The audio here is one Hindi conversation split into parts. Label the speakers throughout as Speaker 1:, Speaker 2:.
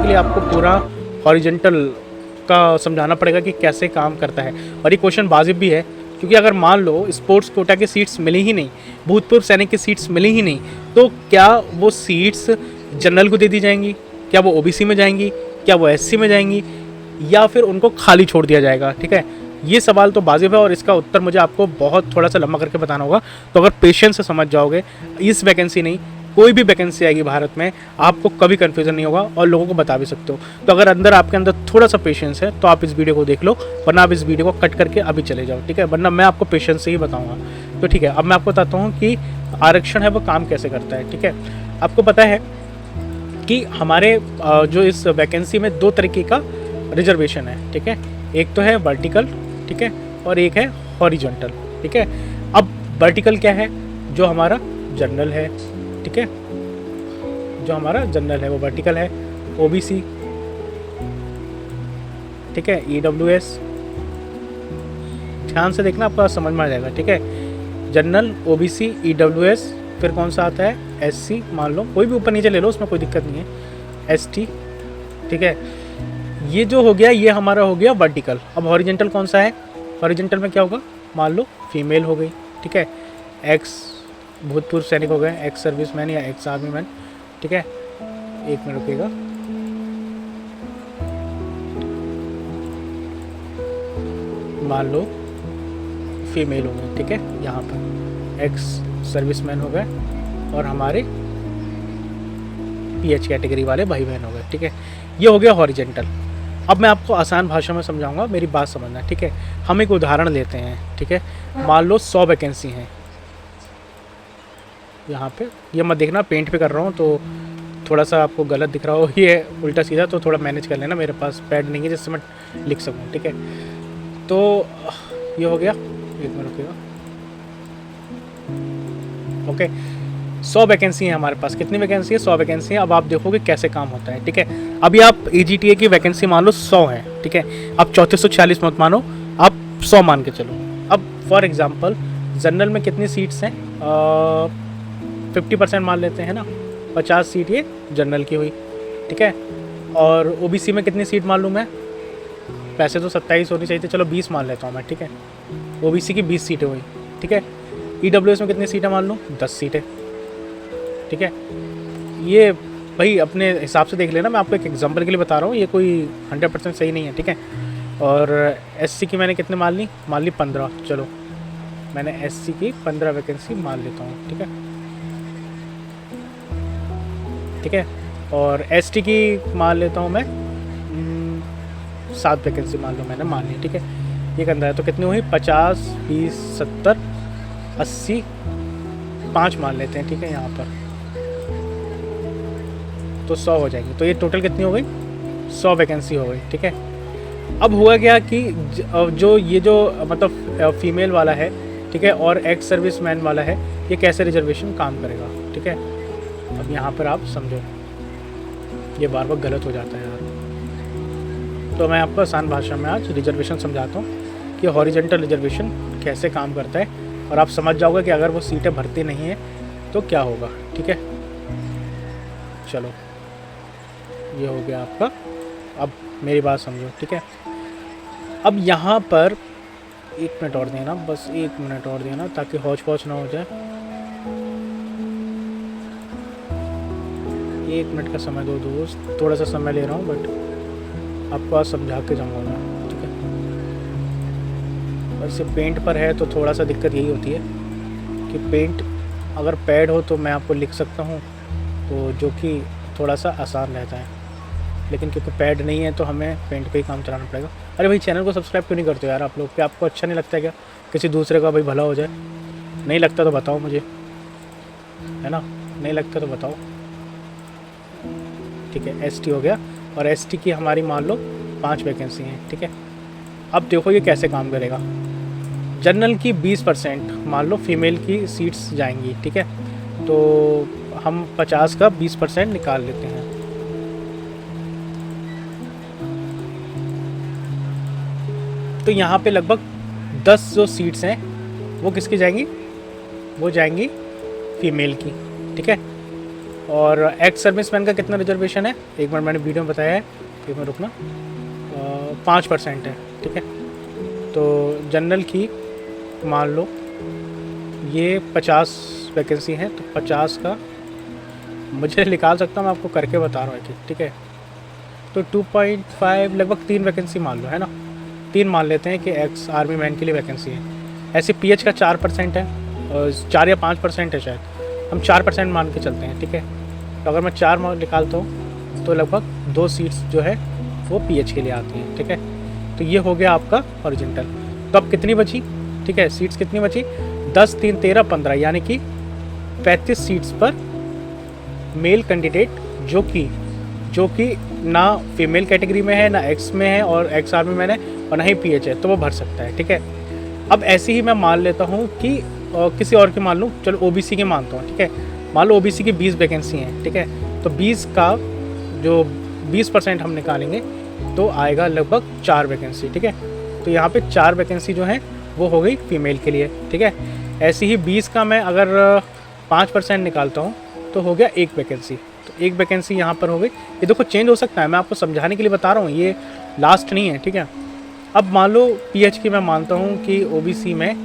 Speaker 1: लिए आपको पूरा हॉरिजेंटल का समझाना पड़ेगा कि कैसे काम करता है। और ये क्वेश्चन वाजिब भी है, क्योंकि अगर मान लो स्पोर्ट्स कोटा की सीट्स मिली ही नहीं, भूतपूर्व सैनिक की सीट्स मिली ही नहीं, तो क्या वो सीट्स जनरल को दे दी जाएंगी? क्या वो ओबीसी में जाएंगी? क्या वो एससी में जाएंगी? या फिर उनको खाली छोड़ दिया जाएगा? ठीक है, ये सवाल तो वाजिब है और इसका उत्तर मुझे आपको बहुत थोड़ा सा लंबा करके बताना होगा। तो अगर पेशेंस से समझ जाओगे, इस वैकेंसी नहीं, कोई भी वैकेंसी आएगी भारत में, आपको कभी कन्फ्यूज़न नहीं होगा और लोगों को बता भी सकते हो। तो अगर अंदर आपके अंदर थोड़ा सा पेशेंस है तो आप इस वीडियो को देख लो, वरना आप इस वीडियो को कट करके अभी चले जाओ। ठीक है, वरना मैं आपको पेशेंस से ही बताऊँगा। तो ठीक है, अब मैं आपको बताता हूँ कि आरक्षण है वो काम कैसे करता है। ठीक है, आपको पता है कि हमारे जो इस वैकेंसी में दो तरीके का रिजर्वेशन है। ठीक है, एक तो है वर्टिकल, ठीक है, और एक है हॉरिजॉन्टल। ठीक है, अब वर्टिकल क्या है? जो हमारा जनरल है, ठीक है, जो हमारा जनरल है वो वर्टिकल है। ओबीसी, ठीक है, ईडब्ल्यूएस, ध्यान से देखना, आपको समझ में आ जाएगा। ठीक है, जनरल, ओबीसी, ईडब्ल्यूएस, फिर कौन सा आता है? एससी, मान लो कोई भी ऊपर नीचे ले लो, उसमें कोई दिक्कत नहीं है। एसटी, ठीक है, ये जो हो गया ये हमारा हो गया वर्टिकल। अब हॉरिजेंटल कौन सा है? हॉरिजेंटल में क्या होगा? मान लो फीमेल हो गई, ठीक है, एक्स भूतपूर्व सैनिक हो गए, एक्स सर्विसमैन या एक्स आर्मी मैन। ठीक है, एक मिनट रुकेगा, मान लो फीमेल हो गए, ठीक है, यहाँ पर एक्स सर्विसमैन हो गए और हमारे पीएच कैटेगरी वाले भाई बहन हो गए। ठीक है, ये हो गया हॉरिजेंटल। अब मैं आपको आसान भाषा में समझाऊंगा, मेरी बात समझना। ठीक है, हम एक उदाहरण लेते हैं। ठीक है, मान लो 100 वैकेंसी हैं यहाँ पे। ये मत देखना पेंट पे कर रहा हूँ तो थोड़ा सा आपको गलत दिख रहा हो, ये उल्टा सीधा, तो थोड़ा मैनेज कर लेना। मेरे पास पैड नहीं है जिससे मैं लिख सकूँ। ठीक है, तो ये हो गया, एक मिनट रुकेगा। ओके, 100 वैकेंसी है हमारे पास। कितनी वैकेंसी है? 100 वैकेंसी है। अब आप देखोगे कैसे काम होता है। ठीक है, अभी आप AGTA की वैकेंसी मान लो 100 है। ठीक है, अब 3446 मत मानो, आप 100 मान के चलो। अब फॉर एग्जांपल जनरल में कितनी सीट्स हैं? 50% मान लेते हैं ना, 50 सीट ये जनरल की हुई। ठीक है, और OBC में कितनी सीट मान लूँ मैं? पैसे तो 27 होनी चाहिए थी, चलो 20 मान लेता हूँ मैं। ठीक है, OBC की 20 सीटें हुई। ठीक है, EWS में कितनी सीटें मान लूँ? 10 सीटें। ठीक है, ये भाई अपने हिसाब से देख लेना, मैं आपको एक एग्जांपल के लिए बता रहा हूँ, ये कोई 100% सही नहीं है। ठीक है, और SC की मैंने कितने मान ली 15। चलो मैंने SC की 15 वैकेंसी मान लेता हूँ। ठीक है, ठीक है, और ST की मान लेता हूँ मैं 7 वैकेंसी मान ली। ठीक है, ये करना है तो कितनी हुई? 50, 20, 70, 80, 5 मान लेते हैं। ठीक है, यहाँ पर तो 100 हो जाएंगी। तो ये टोटल कितनी हो गई? 100 वैकेंसी हो गई। ठीक है, अब हुआ क्या कि जो ये जो मतलब फीमेल वाला है, ठीक है, और एक्स सर्विस मैन वाला है, ये कैसे रिजर्वेशन काम करेगा? ठीक है, अब यहाँ पर आप समझो, ये बार बार गलत हो जाता है यार। तो मैं आपको आसान भाषा में आज रिजर्वेशन समझाता हूँ कि हॉरिजेंटल रिजर्वेशन कैसे काम करता है, और आप समझ जाओगे कि अगर वो सीटें भरती नहीं हैं तो क्या होगा। ठीक है, चलो ये हो गया आपका। अब मेरी बात समझो। ठीक है, अब यहाँ पर 1 मिनट और देना, बस 1 मिनट और देना, ताकि हौच पौच ना हो जाए। 1 मिनट का समय दो दोस्त, थोड़ा सा समय ले रहा हूँ बट आपको आज समझा के जाऊँगा मैं। ठीक है, वैसे पेंट पर है तो थोड़ा सा दिक्कत यही होती है कि पेंट अगर पैड हो तो मैं आपको लिख सकता हूँ, तो जो कि थोड़ा सा आसान रहता है, लेकिन क्योंकि पैड नहीं है तो हमें पेंट पे ही काम चलाना पड़ेगा। अरे भाई, चैनल को सब्सक्राइब क्यों नहीं करते हो यार आप लोग? क्या आपको अच्छा नहीं लगता है क्या किसी दूसरे का भाई भला हो जाए? नहीं लगता तो बताओ मुझे, है ना? नहीं लगता तो बताओ। ठीक है, ST हो गया, और ST की हमारी मान लो 5 वैकेंसी हैं। ठीक है, अब देखो ये कैसे काम करेगा। जनरल की 20% मान लो फीमेल की सीट्स जाएंगी। ठीक है, तो हम 50 का 20% निकाल लेते हैं। तो यहाँ पे लगभग 10 जो सीट्स हैं वो किसकी जाएंगी? वो जाएंगी फीमेल की। ठीक है, और एक्स सर्विसमैन का कितना रिजर्वेशन है, एक बार मैंने वीडियो में बताया है, एक बार रुकना, 5% है, ठीक है। तो जनरल की मान लो ये 50 वैकेंसी हैं, तो 50 का मुझे निकाल सकता हूँ, मैं आपको करके बता रहा हूँ कि, ठीक है। तो 2.5 लगभग 3 वैकेंसी मान लो, है ना, 3 मान लेते हैं कि एक्स आर्मी मैन के लिए वैकेंसी है। ऐसे पीएच का 4% है, 4 या 5% है शायद, हम 4% मान के चलते हैं, ठीक है। तो अगर मैं 4 निकालता हूँ तो लगभग 2 सीट्स जो है वो पीएच के लिए आती हैं, ठीक है। तो ये हो गया आपका हॉरिजॉन्टल। तो अब कितनी बची, ठीक है, सीट्स कितनी बची, 10, 3, 13, 15, यानी कि 35 सीट्स पर मेल कैंडिडेट जो कि ना फीमेल कैटेगरी में है, ना एक्स में है और एक्स आर्मी मैन है, और ना ही पीएच है, तो वो भर सकता है, ठीक है। अब ऐसे ही मैं मान लेता हूँ कि किसी और की मान लूँ, चलो ओबीसी की मानता हूँ, ठीक है। मान लो ओबीसी की 20 वैकेंसी हैं, ठीक है। तो 20 का जो 20% हम निकालेंगे तो आएगा लगभग 4 वैकेंसी, ठीक है। तो यहाँ पे 4 वैकेंसी जो हैं वो हो गई फीमेल के लिए, ठीक है। ऐसे ही 20 का मैं अगर 5% निकालता हूँ तो हो गया 1 वैकेंसी, तो 1 वैकेंसी यहाँ पर हो गई। ये देखो चेंज हो सकता है, मैं आपको समझाने के लिए बता रहा हूँ, ये लास्ट नहीं है, ठीक है। अब मान लो पीएच की मैं मानता हूँ कि ओबीसी में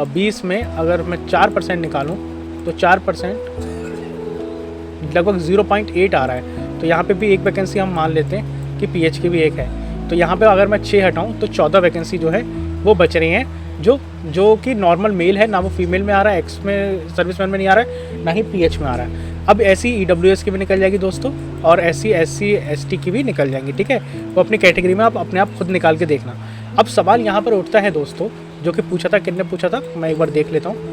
Speaker 1: 20 में अगर मैं 4% निकालूँ तो 4% लगभग 0.8 आ रहा है। तो यहाँ पे भी 1 वैकेंसी हम मान लेते हैं कि पीएच की भी 1 है। तो यहाँ पे अगर मैं 6 हटाऊँ तो 14 वैकेंसी जो है वो बच रही हैं, जो कि नॉर्मल मेल है, ना वो फीमेल में आ रहा है, एक्स में सर्विसमैन में नहीं आ रहा है, ना ही पीएच में आ रहा है। अब ऐसी ईडब्ल्यूएस की भी निकल जाएगी दोस्तों, और ऐसी एससी एसटी की भी निकल जाएंगी, ठीक है। वो अपनी कैटेगरी में आप अपने आप खुद निकाल के देखना। अब सवाल यहाँ पर उठता है दोस्तों, जो कि पूछा था, किसने पूछा था, मैं एक बार देख लेता हूँ।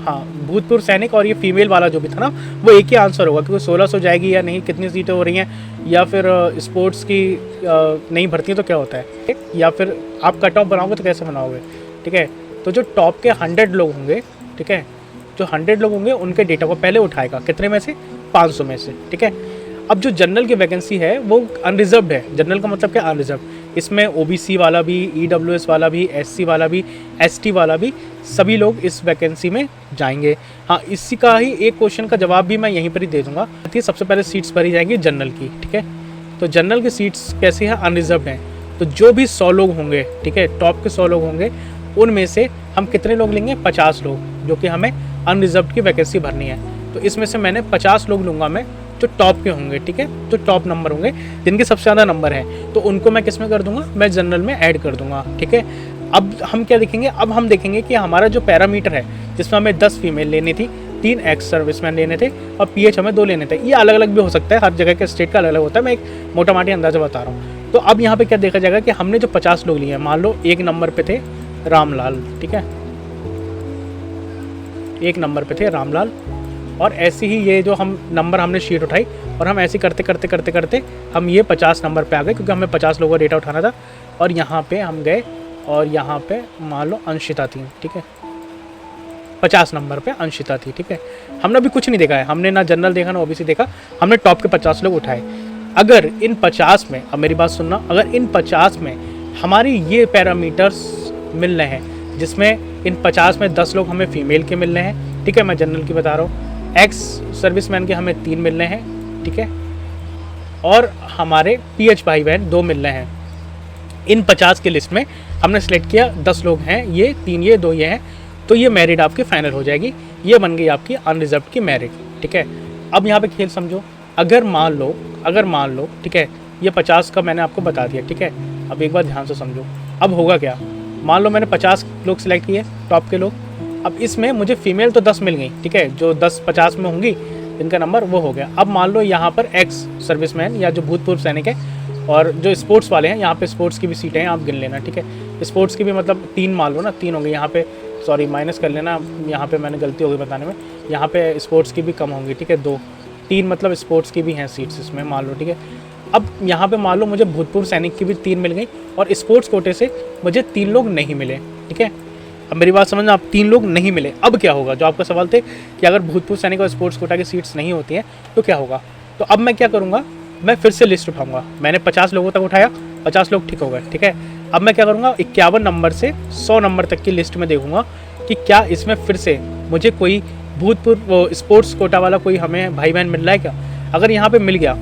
Speaker 1: हाँ, भूतपूर्व सैनिक, और ये फीमेल वाला जो भी था ना, वो एक ही आंसर होगा, क्योंकि 1600 जाएगी या नहीं, कितनी सीटें हो रही हैं, या फिर स्पोर्ट्स की नहीं भर्ती है तो क्या होता है, ठीक, या फिर आप कट ऑफ बनाओगे तो कैसे बनाओगे, ठीक है। तो जो टॉप के 100 लोग होंगे, ठीक है, जो 100 लोग होंगे उनके डेटा को पहले उठाएगा, कितने में से, 500 में से, ठीक है। अब जो जनरल की वैकेंसी है वो अनरिजर्व्ड है। जनरल का मतलब क्या, अनरिजर्व। इसमें ओबीसी वाला भी, ईडब्ल्यूएस वाला भी, एससी वाला भी, एसटी वाला भी, सभी लोग इस वैकेंसी में जाएंगे। हाँ, इसी का ही एक क्वेश्चन का जवाब भी मैं यहीं पर ही दे दूंगा। सबसे पहले सीट्स भरी जाएंगी जनरल की, ठीक है। तो जनरल की सीट्स कैसी है, अनरिजर्व्ड हैं। तो जो भी 100 लोग होंगे, ठीक है, टॉप के 100 लोग होंगे, उनमें से हम कितने लोग लेंगे, 50 लोग, जो कि हमें अनरिजर्व्ड की वैकेंसी भरनी है। तो इसमें से मैंने 50 लोग लूँगा मैं, जो टॉप के होंगे, ठीक है, जो टॉप नंबर होंगे, जिनके सबसे ज़्यादा नंबर हैं, तो उनको मैं किस में कर दूंगा, मैं जनरल में ऐड कर दूंगा, ठीक है। अब हम क्या देखेंगे, अब हम देखेंगे कि हमारा जो पैरामीटर है, जिसमें हमें 10 फीमेल लेनी थी, 3 एक्स सर्विसमैन लेने थे, और पीएच हमें 2 लेने थे। ये अलग अलग भी हो सकता है, हर जगह के स्टेट का अलग अलग होता है, मैं एक मोटा माटी अंदाजा बता रहा हूँ। तो अब यहाँ पे क्या देखा जाएगा कि हमने जो 50 लोग लिए हैं, मान लो 1 नंबर पे थे रामलाल, ठीक है, 1 नंबर पे थे रामलाल, और ऐसे ही ये जो हम नंबर हमने शीट उठाई, और हम ऐसे करते करते करते करते हम ये 50 नंबर पे आ गए, क्योंकि हमें 50 लोगों का डेटा उठाना था। और यहाँ पे हम गए, और यहाँ पे मान लो अंशिता थी, ठीक है, 50 नंबर पे अंशिता थी, ठीक है। हमने अभी कुछ नहीं देखा है, हमने ना जनरल देखा ना ओबीसी देखा, हमने टॉप के 50 लोग उठाए। अगर इन 50 में, अब मेरी बात सुनना, अगर इन 50 में हमारी ये पैरामीटर्स मिल रहे हैं, जिसमें इन 50 में 10 लोग हमें फीमेल के मिल रहे हैं, ठीक है, मैं जनरल की बता रहा हूँ, एक्स सर्विसमैन के हमें 3 मिल रहे हैं, ठीक है, और हमारे पीएच भाई बहन 2 मिल रहे हैं। इन 50 के लिस्ट में हमने सेलेक्ट किया 10 लोग हैं, ये 3 ये 2 ये हैं, तो ये मेरिट आपकी फाइनल हो जाएगी, ये बन गई आपकी अनरिजर्व्ड की मेरिट, ठीक है। अब यहाँ पे खेल समझो, अगर मान लो, ठीक है, ये 50 का मैंने आपको बता दिया, ठीक है। अब एक बार ध्यान से समझो, अब होगा क्या, मान लो मैंने 50 लोग सिलेक्ट किए टॉप के लोग, अब इसमें मुझे फीमेल तो 10 मिल गई, ठीक है, जो 10-50 में होंगी इनका नंबर वो हो गया। अब मान लो यहाँ पर एक्स सर्विसमैन या जो भूतपूर्व सैनिक है, और जो स्पोर्ट्स वाले हैं, यहाँ पे स्पोर्ट्स की भी सीटें हैं, आप गिन लेना, ठीक है। स्पोर्ट्स की भी मतलब 3 मान लो ना, 3 होंगे यहाँ पे, सॉरी माइनस कर लेना, यहाँ पे मैंने गलती हो गई बताने में, यहाँ पे स्पोर्ट्स की भी कम होंगी, ठीक है, 2-3 मतलब स्पोर्ट्स की भी हैं सीट्स इसमें, मान लो, ठीक है। अब यहाँ पे मान लो मुझे भूतपूर्व सैनिक की भी 3 मिल गई, और स्पोर्ट्स कोटे से मुझे 3 लोग नहीं मिले, ठीक है। अब मेरी बात समझना, आप 3 लोग नहीं मिले, अब क्या होगा, जो आपका सवाल थे कि अगर भूतपूर्व सैनिक और स्पोर्ट्स कोटा की सीट्स नहीं होती हैं तो क्या होगा। तो अब मैं क्या करूँगा, मैं फिर से लिस्ट उठाऊंगा, मैंने 50 लोगों तक उठाया, 50 लोग ठीक हो गए, ठीक है। अब मैं क्या करूँगा, 51 नंबर से 100 नंबर तक की लिस्ट में देखूंगा कि क्या इसमें फिर से मुझे कोई भूतपूर्व वो स्पोर्ट्स कोटा वाला कोई हमें भाई बहन मिल रहा है क्या? अगर यहाँ पे मिल गया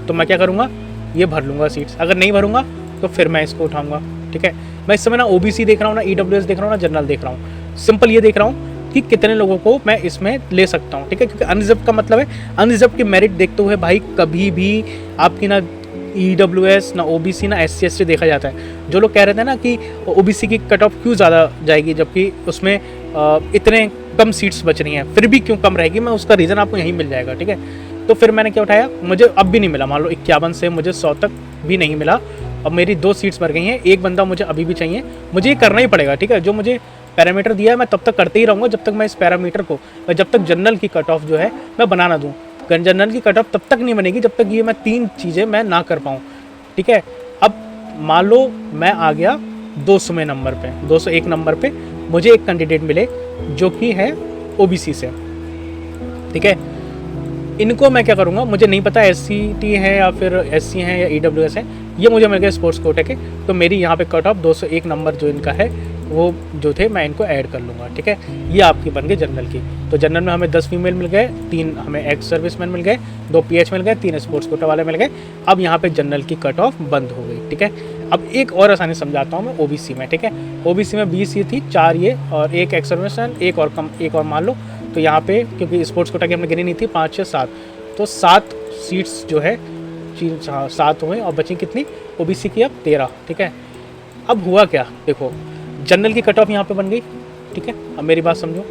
Speaker 1: तो मैं क्या करूँगा, ये भर लूँगा सीट्स। अगर नहीं भरूँगा तो फिर मैं इसको उठाऊँगा, ठीक है। मैं इस समय ना ओबीसी देख रहा हूँ, ना ईडब्ल्यूएस देख रहा हूँ, ना जनरल देख रहा हूँ। सिंपल ये देख रहा हूँ कि कितने लोगों को मैं इसमें ले सकता हूँ, ठीक है। क्योंकि अनरिजर्व का मतलब है, अनरिजर्व की मेरिट देखते हुए भाई कभी भी आपकी ना ईडब्ल्यूएस ना ओबीसी ना एससी एसटी देखा जाता है। जो लोग कह रहे थे ना कि ओबीसी की कट ऑफ क्यों ज़्यादा जाएगी जबकि उसमें इतने कम सीट्स बच रही हैं, फिर भी क्यों कम रहेगी, मैं उसका रीज़न आपको यहीं मिल जाएगा, ठीक है। तो फिर मैंने क्या उठाया, मुझे अब भी नहीं मिला, मान लो 51 से मुझे 100 तक भी नहीं मिला। अब मेरी 2 सीट्स भर गई हैं, एक बंदा मुझे अभी भी चाहिए, मुझे ये करना ही पड़ेगा, ठीक है। जो मुझे पैरामीटर दिया है मैं तब तक करते ही रहूँगा जब तक मैं इस पैरामीटर को, मैं जब तक जनरल की कट ऑफ जो है मैं बना ना दूँ। जनरल की कट ऑफ तब तक नहीं बनेगी जब तक ये मैं 3 चीज़ें मैं ना कर पाऊँ, ठीक है। अब मान लो मैं आ गया 200वें नंबर पे, 201 नंबर पे मुझे एक कैंडिडेट मिले जो कि है ओबीसी से, ठीक है। इनको मैं क्या करूँगा, मुझे नहीं पता एससीटी है या फिर एससी है या ईडब्ल्यूएस है, ये मुझे मिल गए स्पोर्ट्स कोटे के, तो मेरी यहाँ पे कट ऑफ 201 नंबर जो इनका है वो जो थे मैं इनको ऐड कर लूँगा, ठीक है। ये आपकी बन गई जनरल की। तो जनरल में हमें 10 फीमेल मिल गए, 3 हमें एक्स सर्विसमैन मिल गए, 2 पीएच मिल गए, 3 स्पोर्ट्स कोटा वाले मिल गए। अब यहाँ पे जनरल की कट ऑफ बंद हो गई, ठीक है। अब एक और आसानी समझाता हूँ मैं ओबीसी में, ठीक है। ओबीसी में 20 ये थी, 4 ये और 1 एक्स सर्विसमैन, एक और कम, एक और मान लो। तो यहाँ पे क्योंकि स्पोर्ट्स कोटा की हमने गिनी नहीं थी, 5 6 7, तो 7 सीट्स जो है 7 हुए और बची कितनी ओबीसी की, अब 13, ठीक है। अब हुआ क्या, देखो जनरल की कट ऑफ यहाँ पे बन गई, ठीक है। अब मेरी बात समझो,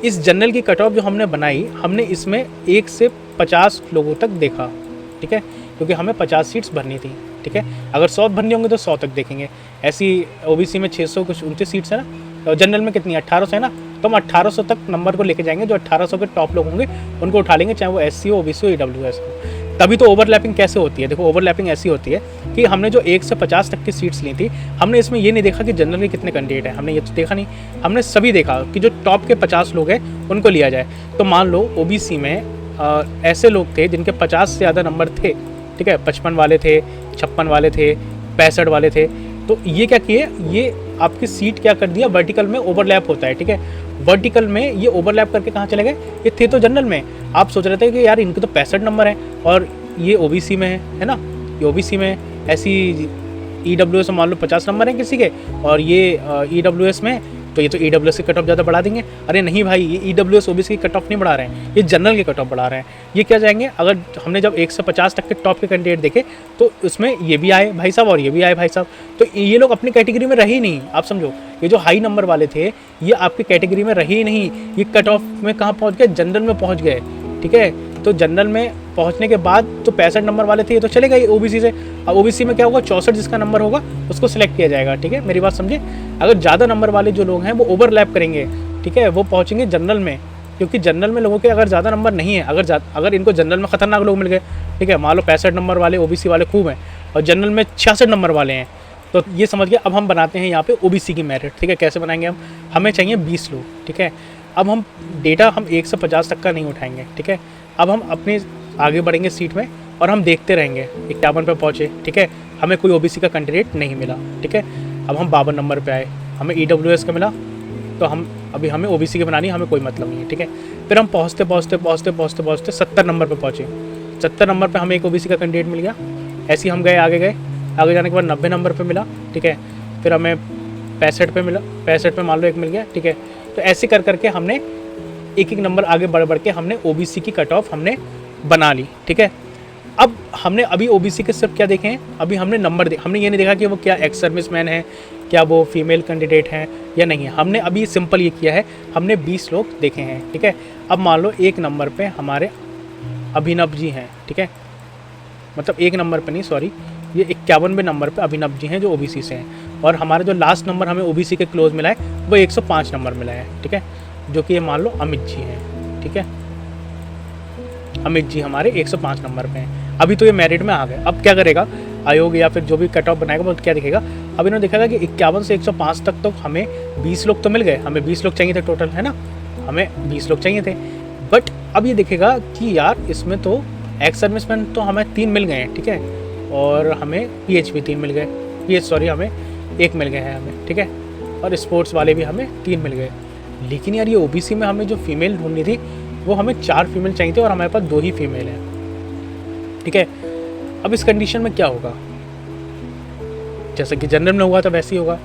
Speaker 1: इस जनरल की कट ऑफ जो हमने बनाई, हमने इसमें 1 से 50 लोगों तक देखा, ठीक है, क्योंकि हमें 50 सीट्स भरनी थी, ठीक है। अगर 100 भरनी होंगी तो 100 तक देखेंगे। ऐसी ओबीसी में 600 कुछ 29 सीट्स है ना, और जनरल में कितनी 1800 है ना, तो हम 1800 तक नंबर को लेके जाएंगे। जो 1800 के टॉप लोग होंगे उनको उठा लेंगे, चाहे वो एससी हो, ओबीसी हो, ईडब्ल्यूएस हो। तभी तो ओवरलैपिंग कैसे होती है, देखो ओवरलैपिंग ऐसी होती है कि हमने जो 1 से 50 तक की सीट्स ली थी, हमने इसमें ये नहीं देखा कि जनरल के कितने कैंडिडेट हैं, हमने ये तो देखा नहीं। हमने सभी देखा कि जो टॉप के 50 लोग हैं उनको लिया जाए। तो मान लो ओबीसी में ऐसे लोग थे जिनके 50 से ज़्यादा नंबर थे, ठीक है। 55 वाले थे, 56 वाले थे, 65 वाले थे। तो ये क्या किए, ये आपकी सीट क्या कर दिया, वर्टिकल में ओवरलैप होता है, ठीक है। वर्टिकल में ये ओवरलैप करके कहाँ चले गए, ये थे तो जनरल में। आप सोच रहे थे कि यार इनके तो 65 नंबर हैं और ये ओबीसी में है ना, ये ओबीसी में। ऐसी ईडब्ल्यूएस में मान लो 50 नंबर हैं किसी के, और ये ईडब्ल्यूएस में, तो ये तो ईडब्ल्यूएस की कट ऑफ ज़्यादा बढ़ा देंगे। अरे नहीं भाई, ये ईडब्ल्यूएस ओबीसी की कट ऑफ नहीं बढ़ा रहे हैं, ये जनरल की कट ऑफ बढ़ा रहे हैं। ये क्या जाएंगे, अगर हमने जब 1 से 50 तक के टॉप के कैंडिडेट देखे तो उसमें ये भी आए भाई साहब और ये भी आए भाई साहब, तो ये लोग अपनी कैटेगरी में रहे ही नहीं। आप समझो, ये जो हाई नंबर वाले थे ये आपकी कैटेगरी में रहे ही नहीं, ये कट ऑफ में कहाँ पहुँच गए, जनरल में पहुँच गए, ठीक है। तो जनरल में पहुंचने के बाद तो 65 नंबर वाले थे ये तो चले गए ओबीसी से। अब ओबीसी में क्या होगा, 64 जिसका नंबर होगा उसको सिलेक्ट किया जाएगा, ठीक है। मेरी बात समझे, अगर ज़्यादा नंबर वाले जो लोग हैं वो ओवरलैप करेंगे, ठीक है, वो पहुंचेंगे जनरल में। क्योंकि जनरल में लोगों के अगर ज़्यादा नंबर नहीं है, अगर इनको जनरल में ख़तरनाक लोग मिल गए, ठीक है, मान लो 65 नंबर वाले ओबीसी वाले खूब हैं और जनरल में 66 नंबर वाले हैं, तो ये समझ गए। अब हम बनाते हैं यहाँ पे ओबीसी की मेरिट, ठीक है। कैसे बनाएंगे हम, हमें चाहिए 20 लोग, ठीक है। अब हम डेटा हम 1 से 50 तक का नहीं उठाएंगे, ठीक है। अब हम अपने आगे बढ़ेंगे सीट में और हम देखते रहेंगे, 51 पे पहुँचे, ठीक है, हमें कोई ओबीसी का कैंडिडेट नहीं मिला, ठीक है। अब हम 52 नंबर पे आए, हमें ईडब्ल्यूएस का मिला, तो अभी हमें ओबीसी की बनानी, हमें कोई मतलब नहीं है, ठीक है। फिर हम पहुँचते 70 नंबर पे पहुँचे। 70 नंबर पे हमें एक ओबीसी का कैंडिडेट मिल गया। ऐसे ही हम आगे जाने के बाद 90 नंबर पे मिला, ठीक है। फिर हमें 65 पे मिला, 65 पे मान लो एक मिल गया, ठीक है। तो ऐसे कर करके हमने एक नंबर आगे बढ़ के हमने ओबीसी की कट ऑफ हमने बना ली, ठीक है। अब हमने अभी ओबीसी के सिर्फ क्या देखे हैं, अभी हमने नंबर हमने ये नहीं देखा कि वो क्या एक्स सर्विसमैन है, क्या वो फीमेल कैंडिडेट हैं या नहीं है। हमने अभी सिंपल ये किया है, हमने 20 लोग देखे हैं, ठीक है। अब मान लो 1 नंबर पे हमारे अभिनव जी हैं, ठीक है, मतलब 1 नंबर पे नहीं, सॉरी, ये 51वें नंबर पे अभिनव जी हैं जो ओबीसी से हैं। और हमारा जो लास्ट नंबर हमें ओबीसी के क्लोज मिला है वो 105 नंबर मिला है, ठीक है, जो कि ये मान लो अमित जी हैं, ठीक है। अमित जी हमारे 105 नंबर पे हैं। अभी तो ये मेरिट में आ गए। अब क्या करेगा आयोग या फिर जो भी कट ऑफ बनाएगा वो क्या दिखेगा, अब इन्होंने देखा कि 51 से 105 तक तो हमें 20 लोग तो मिल गए, हमें 20 लोग चाहिए थे टोटल, है ना, हमें 20 लोग चाहिए थे। बट अब ये दिखेगा कि यार इसमें तो एक्स सर्विसमैन तो हमें 3 मिल गए हैं, ठीक है, और हमें पीएच भी 3 मिल गए, हमें 1 मिल गए हैं हमें, ठीक है, और स्पोर्ट्स वाले भी हमें 3 मिल गए। लेकिन यार ये ओबीसी में हमें जो फीमेल ढूंढनी थी वो हमें 4 फीमेल चाहिए थी और हमारे पास 2 ही फीमेल हैं, ठीक है। अब इस कंडीशन में क्या होगा, जैसे कि जनरल में हुआ था वैसे ही होगा।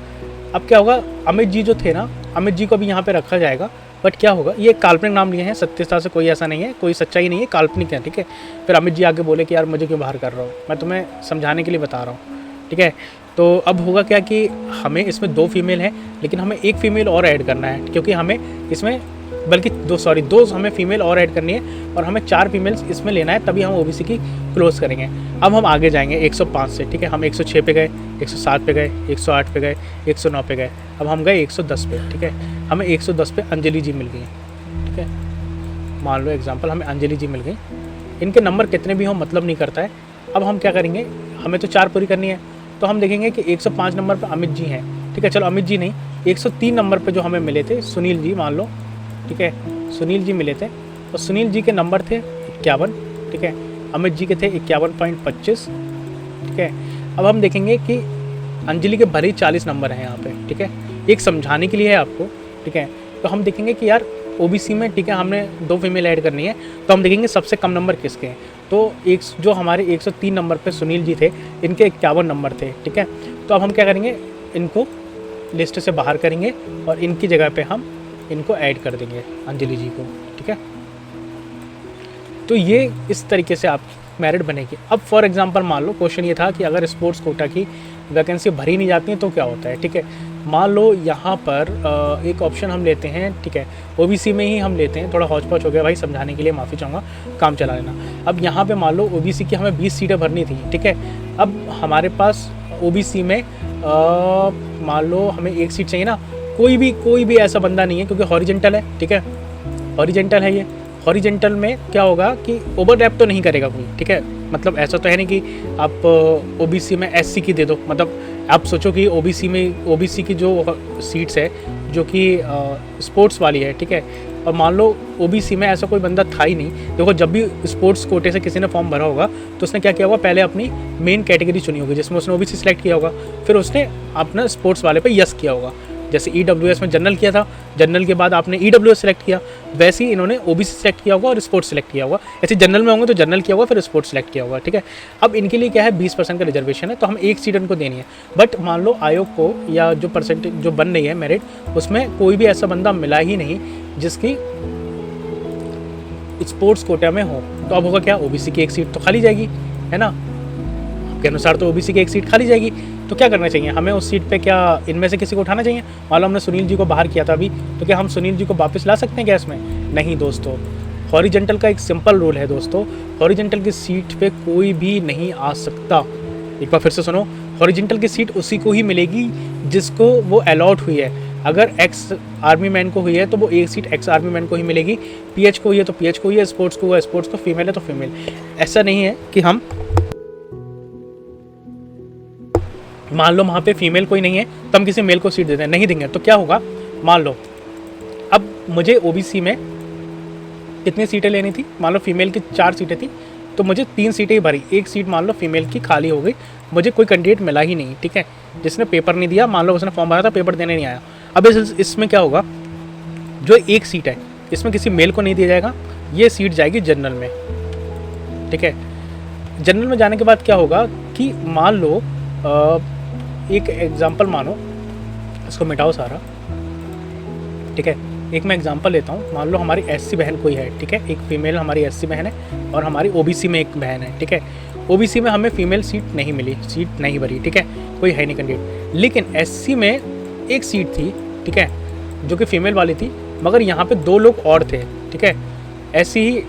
Speaker 1: अब क्या होगा, अमित जी जो थे ना, अमित जी को भी यहाँ पे रखा जाएगा, बट क्या होगा, ये काल्पनिक नाम लिए हैं, सत्यता से कोई ऐसा नहीं है, कोई सच्चाई नहीं है, काल्पनिक है, ठीक है। फिर अमित जी आगे बोले कि यार मुझे क्यों बाहर कर रहा हो, मैं तुम्हें समझाने के लिए बता रहा हूँ, ठीक है। तो अब होगा क्या कि हमें इसमें 2 फीमेल हैं, लेकिन हमें 1 फीमेल और ऐड करना है, क्योंकि हमें इसमें बल्कि 2 हमें फीमेल और ऐड करनी है और हमें 4 फीमेल्स इसमें लेना है, तभी हम ओबीसी की क्लोज करेंगे। अब हम आगे जाएंगे 105 से, ठीक है। हम 106 पे गए, 107 पे गए, 108 पे गए, 109 पे गए, अब हम गए 110 पे, ठीक है। हमें 110 पे अंजलि जी मिल गई, ठीक है। मान लो एग्जाम्पल हमें अंजलि जी मिल गई, इनके नंबर कितने भी हों मतलब नहीं करता है। अब हम क्या करेंगे, हमें तो 4 पूरी करनी है, तो हम देखेंगे कि 105 नंबर पर अमित जी हैं, ठीक है। चलो अमित जी नहीं, 103 नंबर पे जो हमें मिले थे सुनील जी मान लो, ठीक है, सुनील जी मिले थे, और सुनील जी के नंबर थे 51, ठीक है। अमित जी के थे 51.25, ठीक है। अब हम देखेंगे कि अंजलि के भले ही 40 नंबर हैं यहाँ पे, ठीक है, एक समझाने के लिए है आपको, ठीक है। तो हम देखेंगे कि यार ओबीसी में, ठीक है, हमने 2 फीमेल ऐड करनी है, तो हम देखेंगे सबसे कम नंबर किसके हैं। तो एक जो हमारे 103 नंबर पे सुनील जी थे, इनके 51 नंबर थे, ठीक है। तो अब हम क्या करेंगे, इनको लिस्ट से बाहर करेंगे और इनकी जगह पे हम इनको ऐड कर देंगे अंजलि जी को, ठीक है। तो ये इस तरीके से आप मेरिट बनेगी। अब फॉर एग्जांपल मान लो क्वेश्चन ये था कि अगर स्पोर्ट्स कोटा की वैकेंसी भरी नहीं जाती है तो क्या होता है, ठीक है। मान लो यहाँ पर एक ऑप्शन हम लेते हैं, ठीक है, ओबीसी में ही हम लेते हैं, थोड़ा हौच पौच हो गया भाई, समझाने के लिए माफ़ी चाहूँगा, काम चला लेना। अब यहाँ पे मान लो ओबीसी की हमें 20 सीटें भरनी थी, ठीक है। अब हमारे पास ओबीसी में मान लो हमें 1 सीट चाहिए ना, कोई भी ऐसा बंदा नहीं है, क्योंकि हॉरिजेंटल है, ठीक है, हॉरिजेंटल है ये। हॉरिजेंटल में क्या होगा कि ओवरलैप तो नहीं करेगा कोई, ठीक है। मतलब ऐसा तो है नहीं कि आप ओबीसी में एससी की दे दो, मतलब आप सोचो कि ओबीसी की जो सीट्स है जो कि स्पोर्ट्स वाली है, ठीक है, और मान लो ओबीसी में ऐसा कोई बंदा था ही नहीं। देखो जब भी स्पोर्ट्स कोटे से किसी ने फॉर्म भरा होगा तो उसने क्या किया होगा, पहले अपनी मेन कैटेगरी चुनी होगी जिसमें उसने ओबीसी सेलेक्ट किया होगा, फिर उसने अपना स्पोर्ट्स वाले पे यस किया होगा। जैसे ईडब्ल्यूएस में जनरल किया था, जनरल के बाद आपने ईडब्ल्यूएस सेलेक्ट किया, वैसे ही इन्होंने ओबीसी सेलेक्ट किया होगा और स्पोर्ट्स सेलेक्ट किया होगा। ऐसे जनरल में होंगे तो जनरल किया होगा फिर स्पोर्ट्स सेलेक्ट किया होगा, ठीक है। अब इनके लिए क्या है, 20% का रिजर्वेशन है, तो हम 1 सीट इनको देनी है। बट मान लो आयोग को या जो परसेंटेज जो बन रही है मेरिट, उसमें कोई भी ऐसा बंदा मिला ही नहीं जिसकी स्पोर्ट्स कोटा में हो, तो अब होगा क्या, ओबीसी की 1 सीट तो खाली जाएगी, है ना, के अनुसार तो ओबीसी की 1 सीट खाली जाएगी। तो क्या करना चाहिए हमें उस सीट पे, क्या इनमें से किसी को उठाना चाहिए। मान लो हमने सुनील जी को बाहर किया था अभी, तो क्या हम सुनील जी को वापस ला सकते हैं क्या इसमें? नहीं दोस्तों, हॉरिजेंटल का एक सिंपल रूल है दोस्तों, हॉरिजेंटल की सीट पे कोई भी नहीं आ सकता। एक बार फिर से सुनो, हॉरिजेंटल की सीट उसी को ही मिलेगी जिसको वो अलॉट हुई है। अगर एक्स आर्मी मैन को हुई है तो वो 1 सीट एक्स आर्मी मैन को ही मिलेगी, पीएच को हुई है तो पीएच को हुई है, स्पोर्ट्स को हुआ है स्पोर्ट्स को, फीमेल है तो फीमेल। ऐसा नहीं है कि हम मान लो वहाँ पे फीमेल कोई नहीं है तो हम किसी मेल को सीट देते हैं, नहीं देंगे। तो क्या होगा, मान लो अब मुझे ओबीसी में कितनी सीटें लेनी थी, मान लो फीमेल की 4 सीटें थी तो मुझे 3 सीटें ही भरी, 1 सीट मान लो फीमेल की खाली हो गई, मुझे कोई कैंडिडेट मिला ही नहीं, ठीक है, जिसने पेपर नहीं दिया, मान लो उसने फॉर्म भरा था पेपर देने नहीं आया। अब इसमें क्या होगा, जो 1 सीट है इसमें किसी मेल को नहीं दिया जाएगा, ये सीट जाएगी जनरल में, ठीक है। जनरल में जाने के बाद क्या होगा कि मान लो एक एग्जांपल मानो, इसको मिटाओ सारा, ठीक है, एक मैं एग्जांपल लेता हूँ। मान लो हमारी एससी बहन कोई है, ठीक है, एक फीमेल हमारी एससी बहन है और हमारी ओबीसी में एक बहन है, ठीक है। ओबीसी में हमें फीमेल सीट नहीं मिली, सीट नहीं भरी, ठीक है, कोई है नहीं कैंडिडेट। लेकिन एससी में 1 सीट थी, ठीक है, जो कि फीमेल वाली थी, मगर यहाँ पे 2 लोग और थे, ठीक है। ऐसी ही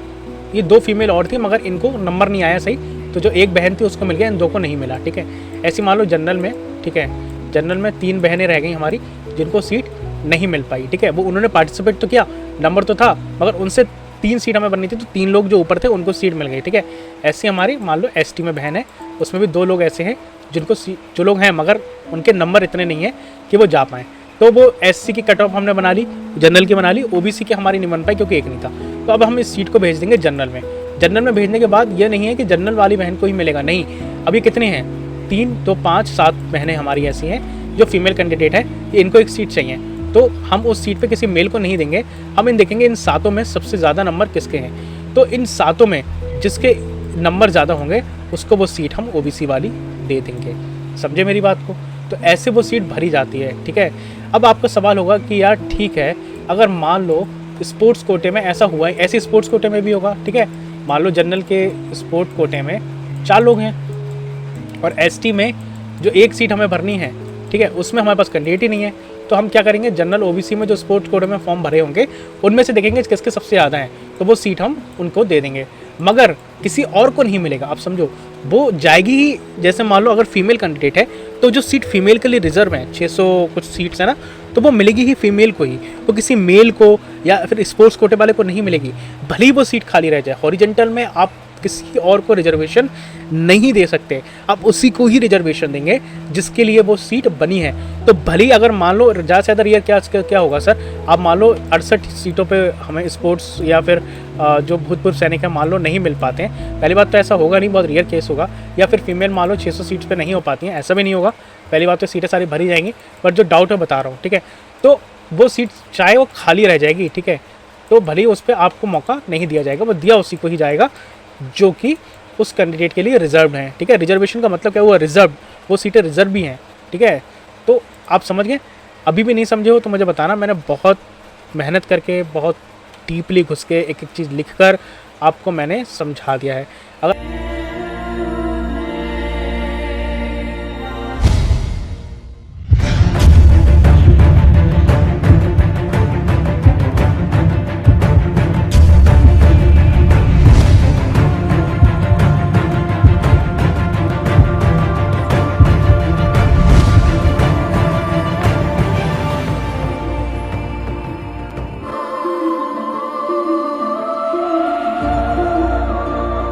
Speaker 1: ये 2 फीमेल और थी मगर इनको नंबर नहीं आया सही, तो जो एक बहन थी उसको मिल गया, इन 2 को नहीं मिला, ठीक है। ऐसी मान लो जनरल में, ठीक है, जनरल में 3 बहनें रह गई हमारी जिनको सीट नहीं मिल पाई, ठीक है। वो उन्होंने पार्टिसिपेट तो किया, नंबर तो था, मगर उनसे 3 सीट हमें बननी थी, तो 3 लोग जो ऊपर थे उनको सीट मिल गई, ठीक है। ऐसी हमारी मान लो एसटी में बहन है, उसमें भी 2 लोग ऐसे हैं जिनको जो लोग हैं मगर उनके नंबर इतने नहीं है कि वो जा पाएँ, तो वो एससी की कट ऑफ हमने बना ली, जनरल की बना ली, ओबीसी की हमारी नहीं बन पाई क्योंकि 1 नहीं था। तो अब हम इस सीट को भेज देंगे जनरल में। जनरल में भेजने के बाद ये नहीं है कि जनरल वाली बहन को ही मिलेगा, नहीं, अभी कितने हैं, 3 तो 5 7 बहनें हमारी ऐसी हैं जो फीमेल कैंडिडेट है, इनको 1 सीट चाहिए। तो हम उस सीट पे किसी मेल को नहीं देंगे, हम इन देखेंगे इन 7 में सबसे ज़्यादा नंबर किसके हैं। तो इन 7 में जिसके नंबर ज़्यादा होंगे उसको वो सीट हम ओबीसी वाली दे देंगे। समझे मेरी बात को? तो ऐसे वो सीट भरी जाती है, ठीक है। अब आपका सवाल होगा कि यार ठीक है, अगर मान लो स्पोर्ट्स कोटे में ऐसा हुआ है, ऐसे स्पोर्ट्स कोटे में भी होगा, ठीक है। मान लो जनरल के स्पोर्ट कोटे में 4 लोग हैं और एसटी में जो एक सीट हमें भरनी है, ठीक है, उसमें हमारे पास कैंडिडेट ही नहीं है। तो हम क्या करेंगे, जनरल ओबीसी में जो स्पोर्ट्स कोटे में फॉर्म भरे होंगे उनमें से देखेंगे किसके सबसे ज़्यादा हैं, तो वो सीट हम उनको दे देंगे। मगर किसी और को नहीं मिलेगा, आप समझो, वो जाएगी ही। जैसे मान लो अगर फीमेल कैंडिडेट है तो जो सीट फीमेल के लिए रिजर्व है 600 कुछ सीट्स है ना, तो वो मिलेगी ही फीमेल को ही, वो किसी मेल को या फिर स्पोर्ट्स कोटे वाले को नहीं मिलेगी। भले ही वो सीट खाली रह जाए, हॉरिजॉन्टल में आप किसी और को रिजर्वेशन नहीं दे सकते, आप उसी को ही रिजर्वेशन देंगे जिसके लिए वो सीट बनी है। तो भले ही अगर मान लो ज़्यादा से ज़्यादा रियर क्या होगा सर, आप मान लो 68 सीटों पे हमें स्पोर्ट्स या फिर जो भूतपूर्व सैनिक है मान लो नहीं मिल पाते हैं। पहली बात तो ऐसा होगा नहीं, बहुत रियर केस होगा। या फिर फीमेल मान लो 600 सीट्स पे नहीं हो पाती हैं, ऐसा भी नहीं होगा। पहली बात तो सीटें सारी भरी जाएंगी, बट जो डाउट है बता रहा हूँ, ठीक है। तो वो सीट चाहे वो खाली रह जाएगी, ठीक है, तो भले ही उस पर आपको मौका नहीं दिया जाएगा, वो दिया उसी को ही जाएगा जो कि उस कैंडिडेट के लिए रिजर्व हैं, ठीक है। रिजर्वेशन का मतलब क्या हुआ, रिजर्व, वो सीटें रिजर्व भी हैं, ठीक है। तो आप समझ गए? अभी भी नहीं समझे हो तो मुझे बताना, मैंने बहुत मेहनत करके, बहुत डीपली घुस के एक एक चीज़ लिख कर आपको मैंने समझा दिया है। अगर